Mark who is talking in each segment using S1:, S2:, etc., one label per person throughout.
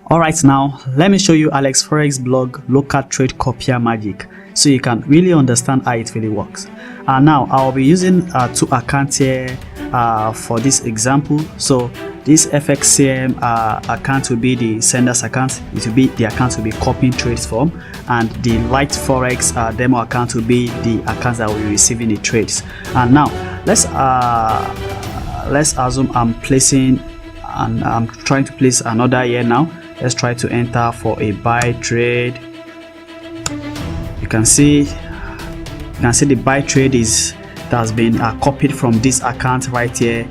S1: All right, now let me show you Alexforexblog local trade copier magic so you can really understand how it really works. Now I'll be using two accounts here for this example. So this FXCM account will be the sender's account. It will be the account will be copying trades from, and the Light Forex demo account will be the account that will be receiving the trades. And now let's assume I'm placing, and I'm trying to place another here now. Let's try to enter for a buy trade. You can see the buy trade has been copied from this account right here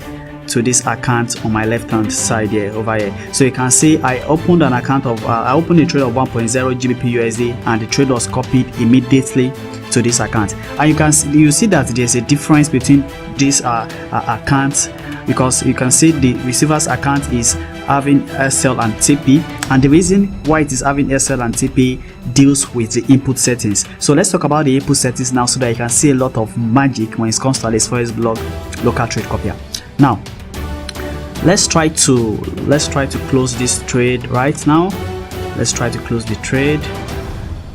S1: to this account on my left hand side here over here. So you can see I opened an account of I opened a trade of 1.0 GBP USD, and the trade was copied immediately to this account. And you see that there's a difference between this account, because you can see the receiver's account is having SL and TP, and the reason why it is having SL and TP deals with the input settings. So let's talk about the input settings now, so that you can see a lot of magic when it comes to Alexforexblog local trade copier. Now let's try to close this trade right now. Let's try to close the trade.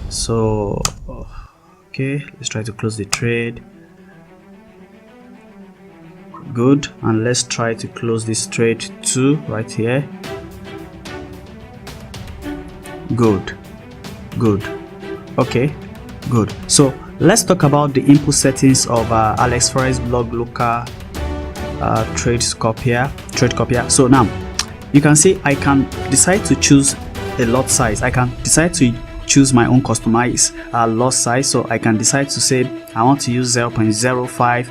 S1: So okay, let's try to close the trade. Good. And let's try to close this trade too right here. Good. Okay, good. So let's talk about the input settings of Alexforexblog local trade copier. So now you can see I can decide to choose a lot size. I can decide to choose my own customized lot size. So I can decide to say I want to use 0.05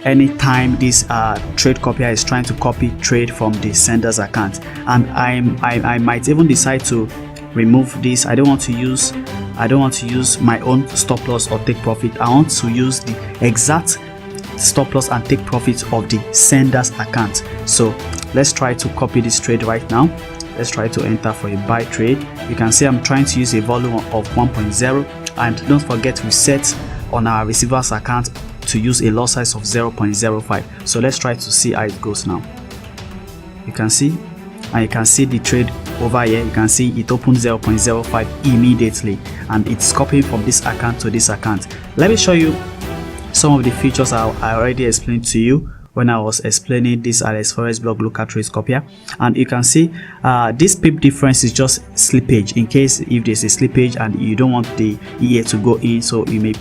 S1: anytime this trade copier is trying to copy trade from the sender's account. And I might even decide to remove this. I don't want to use my own stop loss or take profit. I want to use the exact stop loss and take profit of the sender's account. So let's try to copy this trade right now. Let's try to enter for a buy trade. You can see I'm trying to use a volume of 1.0, and don't forget we set on our receiver's account to use a lot size of 0.05. So let's try to see how it goes now. You can see, and you can see the trade over here. You can see it opened 0.05 immediately, and it's copying from this account to this account. Let me show you some of the features I already explained to you when I was explaining this Alexforexblog local trade copier. And you can see this pip difference is just slippage, in case if there's a slippage and you don't want the EA to go in, so you may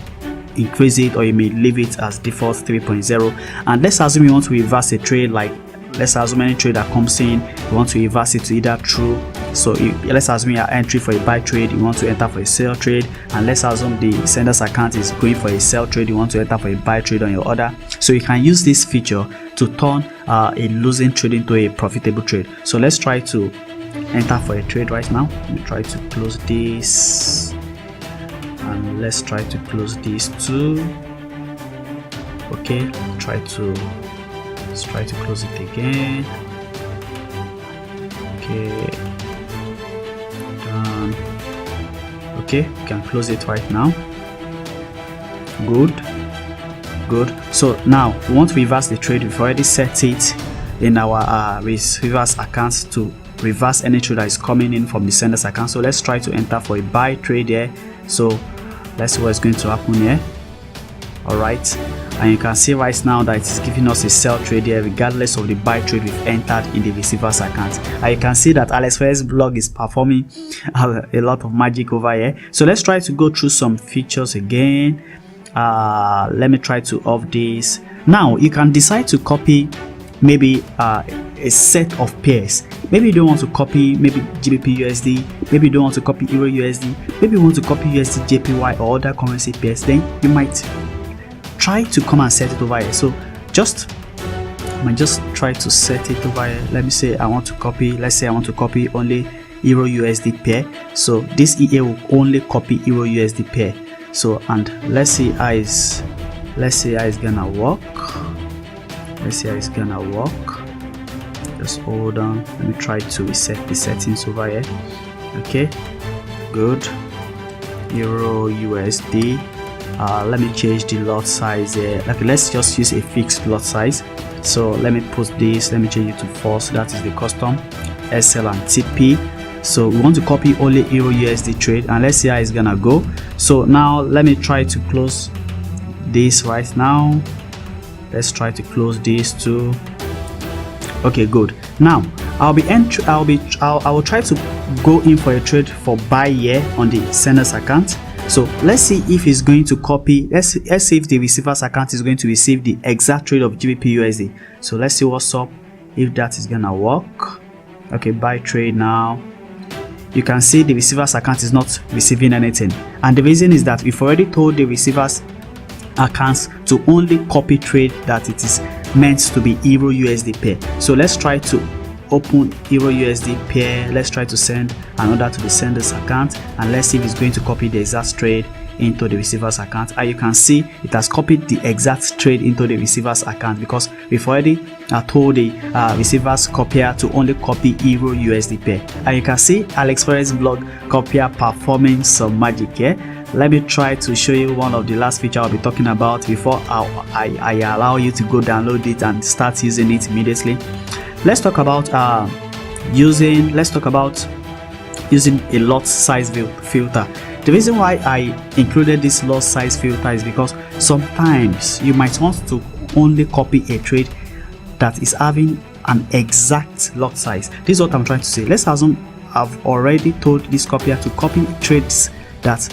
S1: increase it or you may leave it as default 3.0. And let's assume you want to reverse a trade, like let's assume any trade that comes in, you want to reverse it to either true. So let's assume you are entering for a buy trade, you want to enter for a sell trade, and let's assume the sender's account is going for a sell trade, you want to enter for a buy trade on your order. So you can use this feature to turn a losing trade into a profitable trade. So let's try to enter for a trade right now. Let me try to close this, and let's try to close this too. Okay, let's try to close it again. Okay, done. Okay, we can close it right now. Good. So now we want to reverse the trade. We've already set it in our receiver's account to reverse any trade that is coming in from the sender's account. So let's try to enter for a buy trade here. So let's see what's going to happen here. All right, and you can see right now that it's giving us a sell trade here regardless of the buy trade we've entered in the receiver's account. And you can see that Alexforexblog is performing a lot of magic over here. So let's try to go through some features again. Let me try to off this. Now you can decide to copy maybe a set of pairs. Maybe you don't want to copy maybe GBP USD, maybe you don't want to copy Euro USD, maybe you want to copy USD JPY or other currency pairs. Then you might try to come and set it over here. So I might just try to set it over here. Let me say I want to copy, let's say I want to copy only Euro USD pair. So this EA will only copy Euro USD pair. So, and let's see how it's gonna work. Let's see how it's gonna work. Just hold on, let me try to reset the settings over here. Okay, good. Euro USD, let me change the lot size here. Okay, let's just use a fixed lot size. So let me put this, let me change it to false. That is the custom SL and TP. So we want to copy only Euro USD trade, and let's see how it's gonna go. So now let me try to close this right now. Let's try to close these two. Okay, good. Now I will try to go in for a trade for buy here on the sender's account. So let's see if it's going to copy. Let's see if the receiver's account is going to receive the exact trade of GBP USD. So let's see what's up, if that is gonna work. Okay, buy trade now. You can see the receiver's account is not receiving anything, and the reason is that we've already told the receiver's accounts to only copy trade that it is meant to be Euro USD pair. So let's try to open Euro USD pair. Let's try to send another to the sender's account, and let's see if it's going to copy the exact trade into the receiver's account. And you can see it has copied the exact trade into the receiver's account, because we've already told the receiver's copier to only copy Euro USD pair. And you can see Alexforexblog copier performing some magic here. Let me try to show you one of the last feature I'll be talking about before I allow you to go download it and start using it immediately. Let's talk about using a lot size filter. The reason why I included this lot size filter is because sometimes you might want to only copy a trade that is having an exact lot size. This is what I'm trying to say. Let's assume I've already told this copier to copy trades that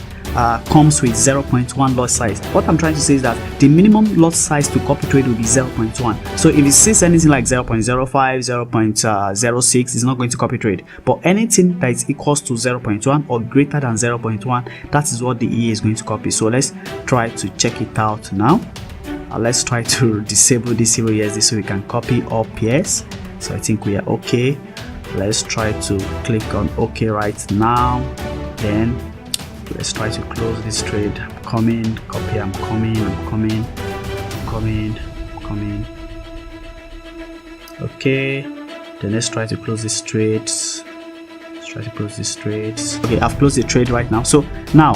S1: comes with 0.1 lot size. What I'm trying to say is that the minimum lot size to copy trade will be 0.1. So if it says anything like 0.05, 0.06, it's not going to copy trade. But anything that is equals to 0.1 or greater than 0.1, that is what the EA is going to copy. So let's try to check it out now. Let's try to disable this Euro USD so we can copy all pairs. So I think we are okay. Let's try to click on OK right now. Then let's try to close this trade. I'm coming, copy, I'm coming. Okay, then let's try to close this trade. Okay, I've closed the trade right now. So now,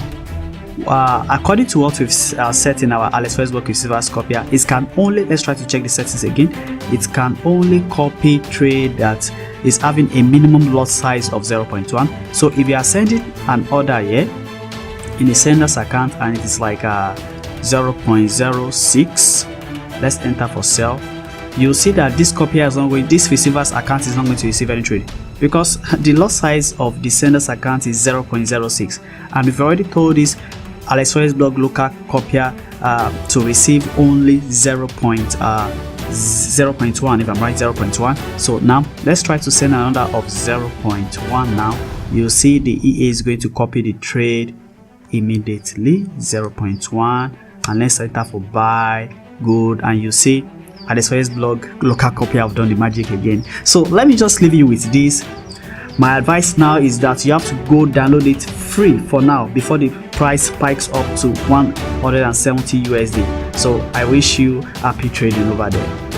S1: according to what we've set in our Alexforexblog receiver's copier, it can only, let's try to check the settings again. It can only copy trade that is having a minimum lot size of 0.1. So if you are sending an order here in the sender's account and it is like 0.06, let's enter for sell. You'll see that this copier is not going, this receiver's account is not going to receive any trade, because the lot size of the sender's account is 0.06, and we've already told this Alexforexblog local copier to receive only 0.1, if I'm right, 0.1. So now let's try to send another of 0.1. now you'll see the EA is going to copy the trade immediately, 0.1, and let's enter for buy. Good, and you see Alexforexblog local copier have done the magic again. So let me just leave you with this. My advice now is that you have to go download it free for now before the price spikes up to 170 USD. So I wish you happy trading over there.